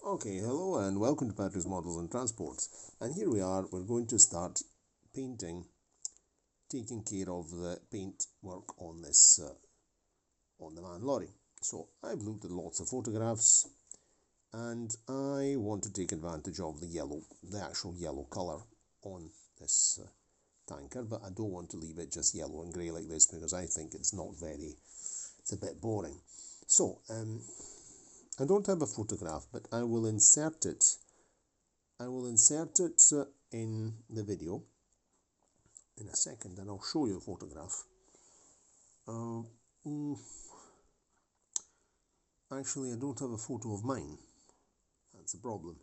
Okay, hello and welcome to Patrick's Models and Transports. And here we are, we're going to start painting, taking care of the paint work on this, on the van lorry. So I've looked at lots of photographs and I want to take advantage of the actual yellow colour on this tanker, but I don't want to leave it just yellow and grey like this because I think it's a bit boring. So, I don't have a photograph, but I will insert it. In the video in a second, and I'll show you a photograph. Actually, I don't have a photo of mine. That's a problem.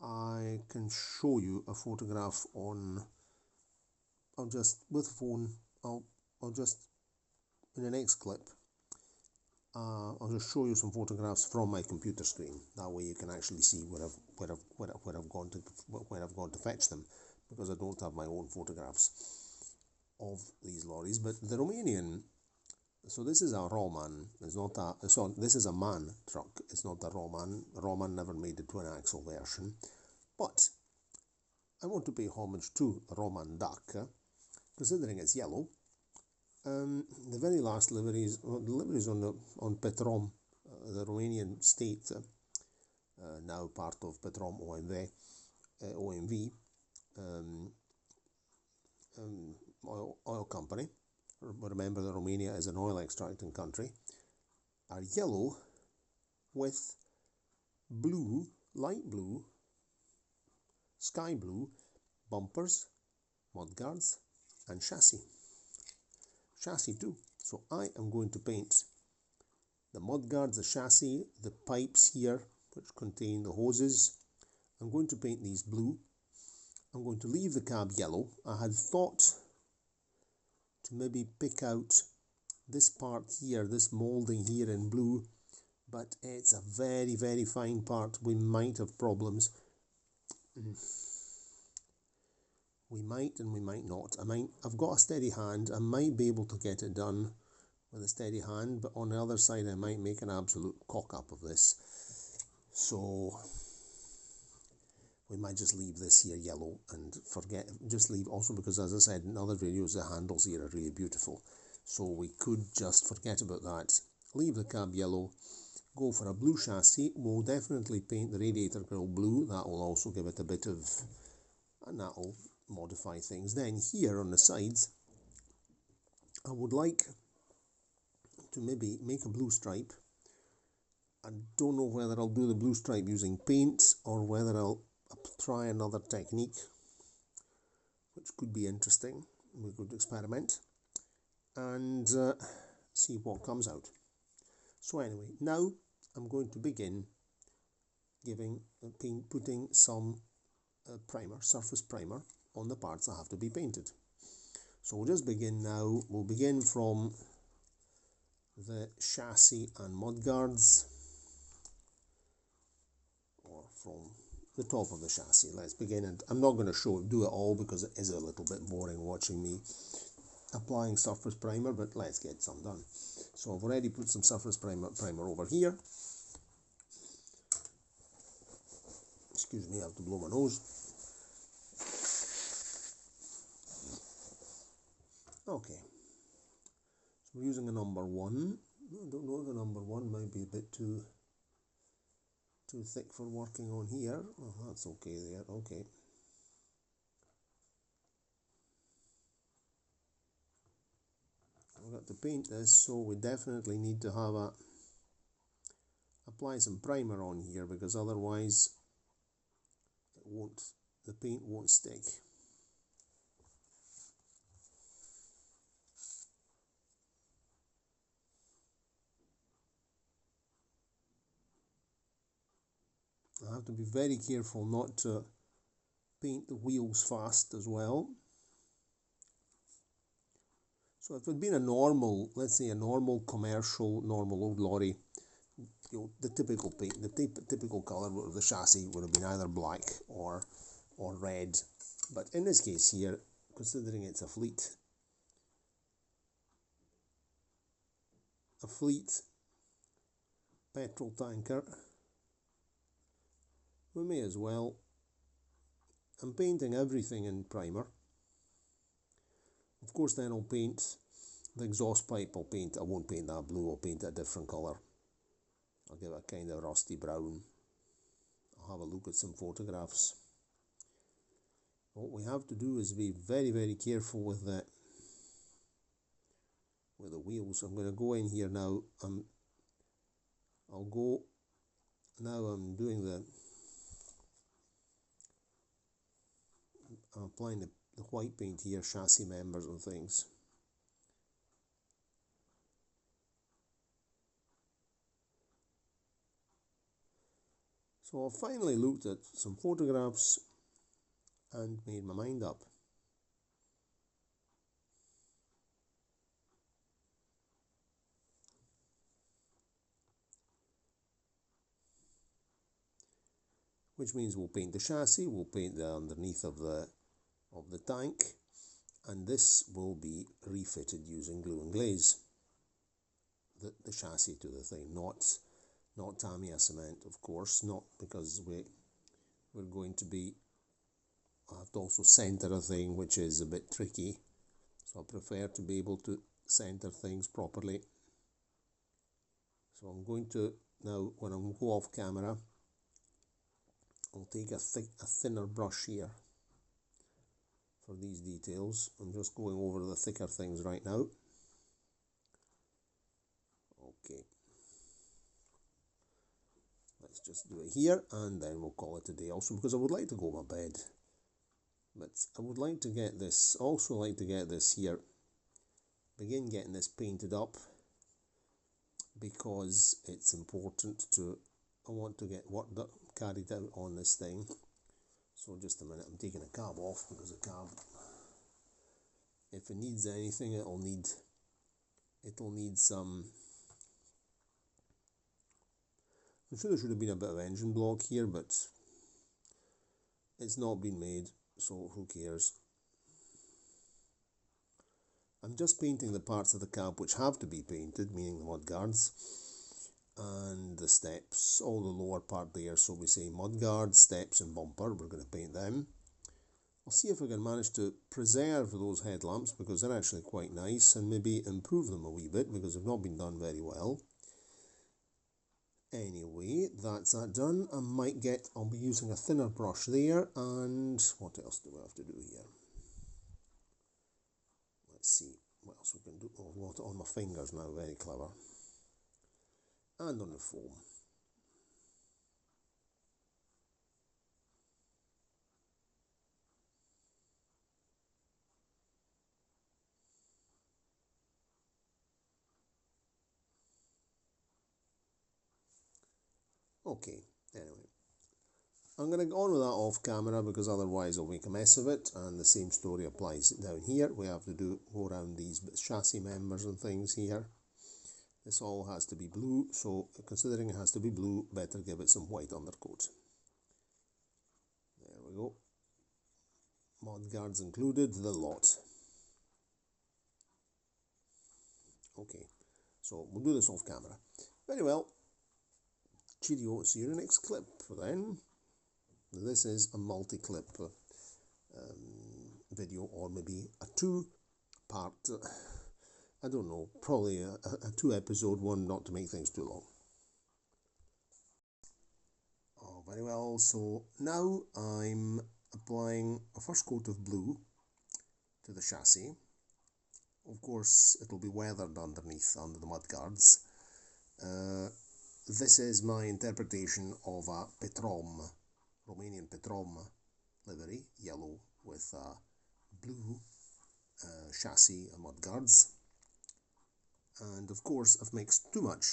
I can show you a photograph on. I'll just with phone. I'll just in the next clip. I'll just show you some photographs from my computer screen. That way you can actually see where I've gone to fetch them, because I don't have my own photographs of these lorries. But the Romanian, so this is a Roman. It's not a this is a MAN truck. It's not a Roman. Roman never made the twin axle version, but I want to pay homage to the Roman duck, considering it's yellow. The very last liveries, the liveries on Perom, the Romanian state, now part of Perom OMV, oil company. Remember that Romania is an oil extracting country. Are yellow with blue, light blue, sky blue bumpers, mudguards, and chassis too. So I am going to paint the mudguards, the chassis, the pipes here which contain the hoses. I'm going to paint these blue. I'm going to leave the cab yellow. I had thought to maybe pick out this part here, this moulding here in blue, but it's a very, very fine part. We might have problems. We might and we might not. I've got a steady hand. I might be able to get it done with a steady hand, but on the other side I might make an absolute cock-up of this. So we might just leave this here yellow and just leave, also because, as I said in other videos, the handles here are really beautiful. So we could just forget about that. Leave the cab yellow, go for a blue chassis. We'll definitely paint the radiator grille blue. That will also give it a bit of, and that will modify things. Then here on the sides, I would like to maybe make a blue stripe. I don't know whether I'll do the blue stripe using paint or whether I'll try another technique, which could be interesting. We could experiment and see what comes out. So anyway, now I'm going to begin putting some surface primer on the parts that have to be painted. So we'll just begin now. We'll begin from the chassis and mudguards, or from the top of the chassis. Let's begin, and I'm not going to do it all because it is a little bit boring watching me applying surface primer, but let's get some done. So I've already put some surface primer over here. Excuse me, I have to blow my nose. Okay, so we're using a number 1. I don't know, the number 1 might be a bit too thick for working on here. Oh, that's okay there, okay. I've got to paint this, so we definitely need to have apply some primer on here, because otherwise the paint won't stick. I have to be very careful not to paint the wheels fast as well. So if it had been a normal, let's say a normal commercial, normal old lorry, the typical paint, the typical colour of the chassis would have been either black or red. But in this case here, considering it's a fleet petrol tanker, we may as well. I'm painting everything in primer. Of course then I'll paint the exhaust pipe. I won't paint that blue, I'll paint it a different colour. I'll give it a kind of rusty brown. I'll have a look at some photographs. What we have to do is be very, very careful with the wheels. I'm going to go in here now. I'm applying the white paint here, chassis members and things. So I finally looked at some photographs and made my mind up. Which means we'll paint the chassis, we'll paint the underneath of the tank, and this will be refitted using glue and glaze. The chassis to the thing, not Tamiya cement, of course, not because we're going to be. I have to also centre a thing, which is a bit tricky, so I prefer to be able to centre things properly. So I'm going to now, when I go off camera, I'll take a thinner brush here for these details. I'm just going over the thicker things right now. Okay, let's just do it here and then we'll call it a day. Also because I would like to go to my bed, but I would like to get this, also like to get this here, begin getting this painted up, because it's important to, I want to get work carried out on this thing. So just a minute, I'm taking the cab off because the cab, if it needs anything, it'll need some, I'm sure there should have been a bit of engine block here, but it's not been made, so who cares. I'm just painting the parts of the cab which have to be painted, meaning the mudguards and the steps, all the lower part there. So we say mudguards, steps and bumper, we're going to paint them. I'll see if I can manage to preserve those headlamps because they're actually quite nice, and maybe improve them a wee bit because they've not been done very well. Anyway, that's that done. I'll be using a thinner brush there, and what else do we have to do here? Let's see what else we can do. Oh, I've got it on my fingers now, very clever. And on the foam. Okay, anyway. I'm going to go on with that off camera because otherwise I'll make a mess of it, and the same story applies down here. We have to go around these chassis members and things here. This all has to be blue, so considering it has to be blue, better give it some white undercoat. There we go. Mudguards included, the lot. Okay, so we'll do this off camera. Very well. Cheerio, see you in the next clip then. This is a multi-clip video, or maybe a two-part, I don't know, probably a two-episode one, not to make things too long. Oh, very well, so now I'm applying a first coat of blue to the chassis. Of course, it'll be weathered underneath, under the mudguards. This is my interpretation of a Perom, Romanian Perom livery, yellow with blue chassis and mudguards. And of course I've mixed too much.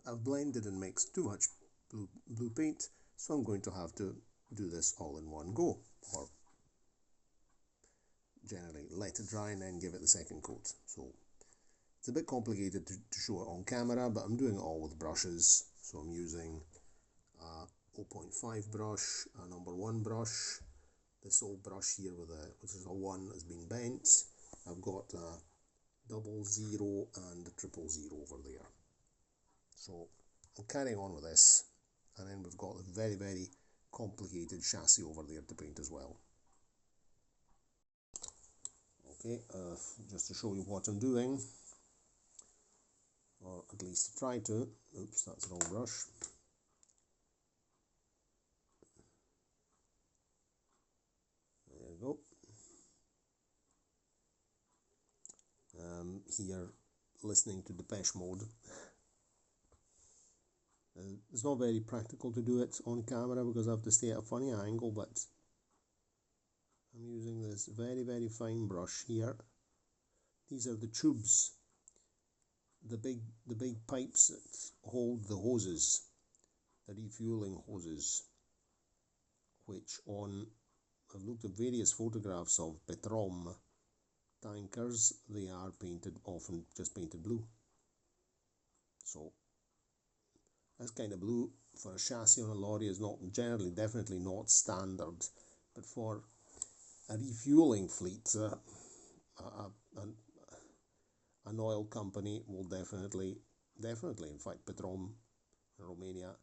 I've blended and mixed too much blue paint, so I'm going to have to do this all in one go, or generally let it dry and then give it the second coat. So it's a bit complicated to show it on camera, but I'm doing it all with brushes. So I'm using a 0.5 brush, a number 1 brush. This old brush here which is a 1 has been bent. I've got a 00 and a 000 over there. So I'm carrying on with this, and then we've I've got a very, very complicated chassis over there to paint as well. Okay, just to show you what I'm doing, or at least try to. Oops, that's the wrong brush. There you go. Here, listening to Depeche Mode. It's not very practical to do it on camera because I have to stay at a funny angle, but I'm using this very, very fine brush here. These are the tubes, the big pipes that hold the hoses, the refueling hoses, which I've looked at various photographs of Perom tankers. They are painted, often just painted blue. So this kind of blue for a chassis on a lorry is not generally, definitely not standard, but for a refueling fleet, an oil company will definitely, in fact, Perom in Romania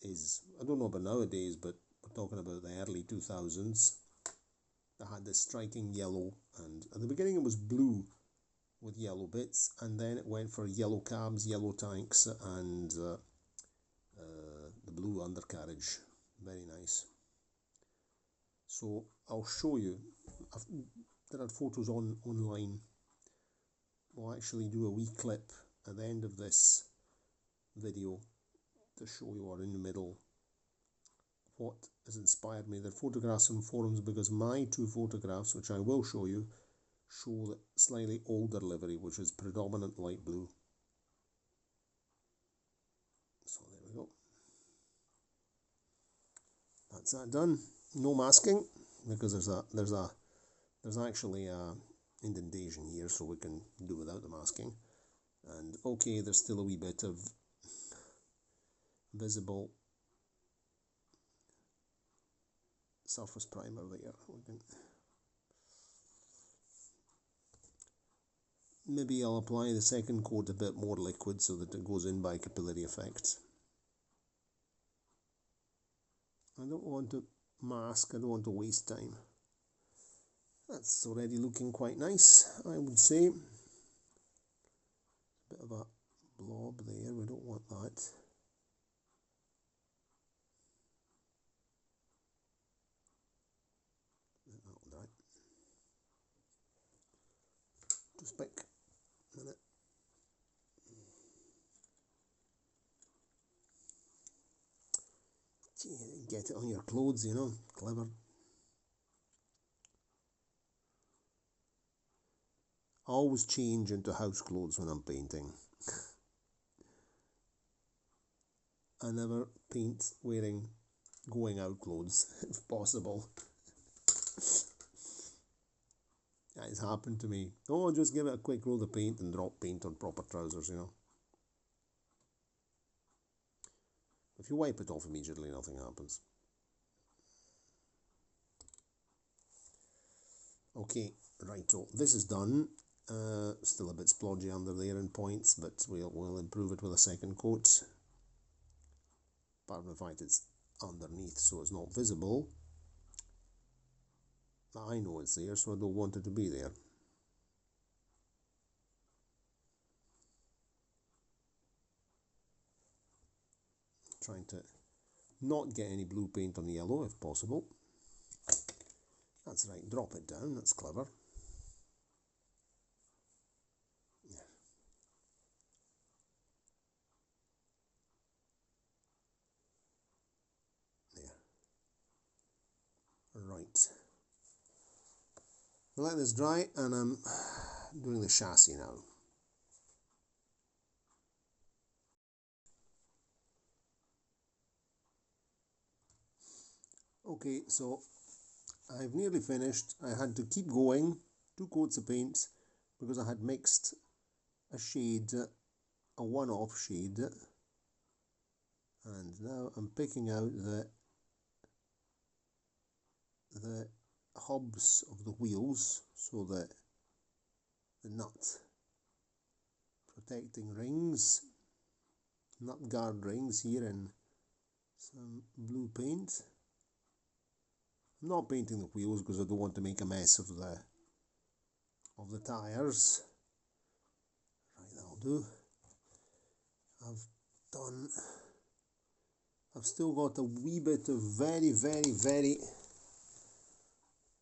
is, I don't know about nowadays, but we're talking about the early 2000s. They had this striking yellow, and at the beginning it was blue with yellow bits, and then it went for yellow cabs, yellow tanks, and the blue undercarriage. Very nice. So I'll show you. There are photos online. We'll actually do a wee clip at the end of this video to show you, or in the middle, what has inspired me. They're photographs from forums, because my two photographs, which I will show you, show the slightly older livery, which is predominant light blue. So there we go. That's that done. No masking, because there's actually a indentation here, so we can do without the masking. And okay, there's still a wee bit of visible surface primer there. We can, maybe I'll apply the second coat a bit more liquid so that it goes in by capillary effect. I don't want to mask, I don't want to waste time. That's already looking quite nice, I would say. Bit of a blob there, we don't want that. That'll dry. Just pick a minute. Gee, get it on your clothes, you know, clever. I always change into house clothes when I'm painting. I never paint wearing going out clothes, if possible. That has happened to me. Oh, just give it a quick roll of paint and drop paint on proper trousers, you know. If you wipe it off immediately, nothing happens. Okay, righto, this is done. Still a bit splodgy under there in points, but we'll improve it with a second coat. Apart from the fact it's underneath, so it's not visible. I know it's there, so I don't want it to be there. Trying to not get any blue paint on the yellow if possible. That's right, drop it down, that's clever. Yeah. There. Right. We'll let this dry, and I'm doing the chassis now. Okay, so I've nearly finished. I had to keep going, 2 coats of paint, because I had mixed a shade, a one-off shade, and now I'm picking out the hubs of the wheels, so that the nut protecting rings, nut guard rings here in some blue paint. I'm not painting the wheels because I don't want to make a mess of the tires. Right, that'll do. I've still got a wee bit of very, very, very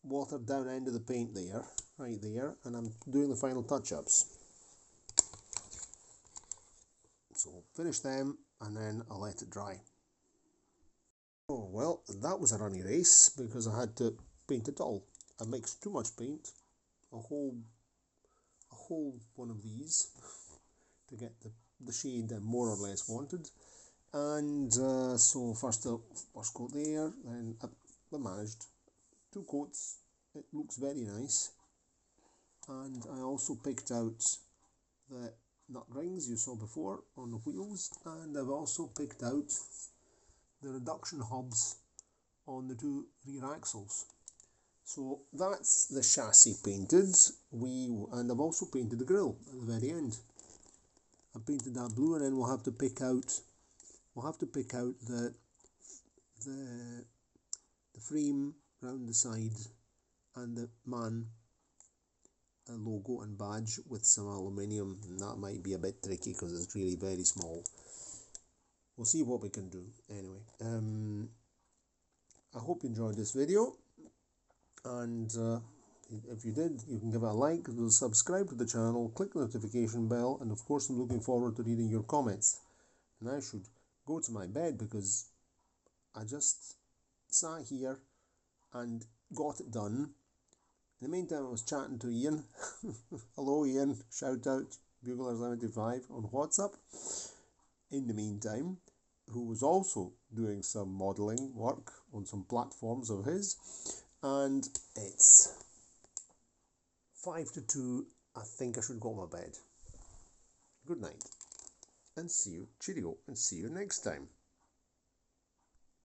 watered down end of the paint there, right there, and I'm doing the final touch-ups. So I'll finish them and then I'll let it dry. Oh well, that was a runny race because I had to paint it all. I mixed too much paint, a whole one of these to get the shade I more or less wanted. And so first coat there, then I managed 2 coats. It looks very nice. And I also picked out the nut rings you saw before on the wheels, and I've also picked out the reduction hubs on the 2 rear axles. So that's the chassis painted. And I've also painted the grille at the very end. I painted that blue, and then we'll have to pick out the frame round the side and the MAN logo and badge with some aluminium, and that might be a bit tricky because it's really very small. We'll see what we can do. Anyway, I hope you enjoyed this video, and if you did, you can give it a like, subscribe to the channel, click the notification bell, and of course I'm looking forward to reading your comments. And I should go to my bed because I just sat here and got it done. In the meantime, I was chatting to Ian. Hello Ian, shout out Bugler75 on WhatsApp. In the meantime, who was also doing some modelling work on some platforms of his. And it's 5 to 2. I think I should go to my bed. Good night. And see you, cheerio, and see you next time.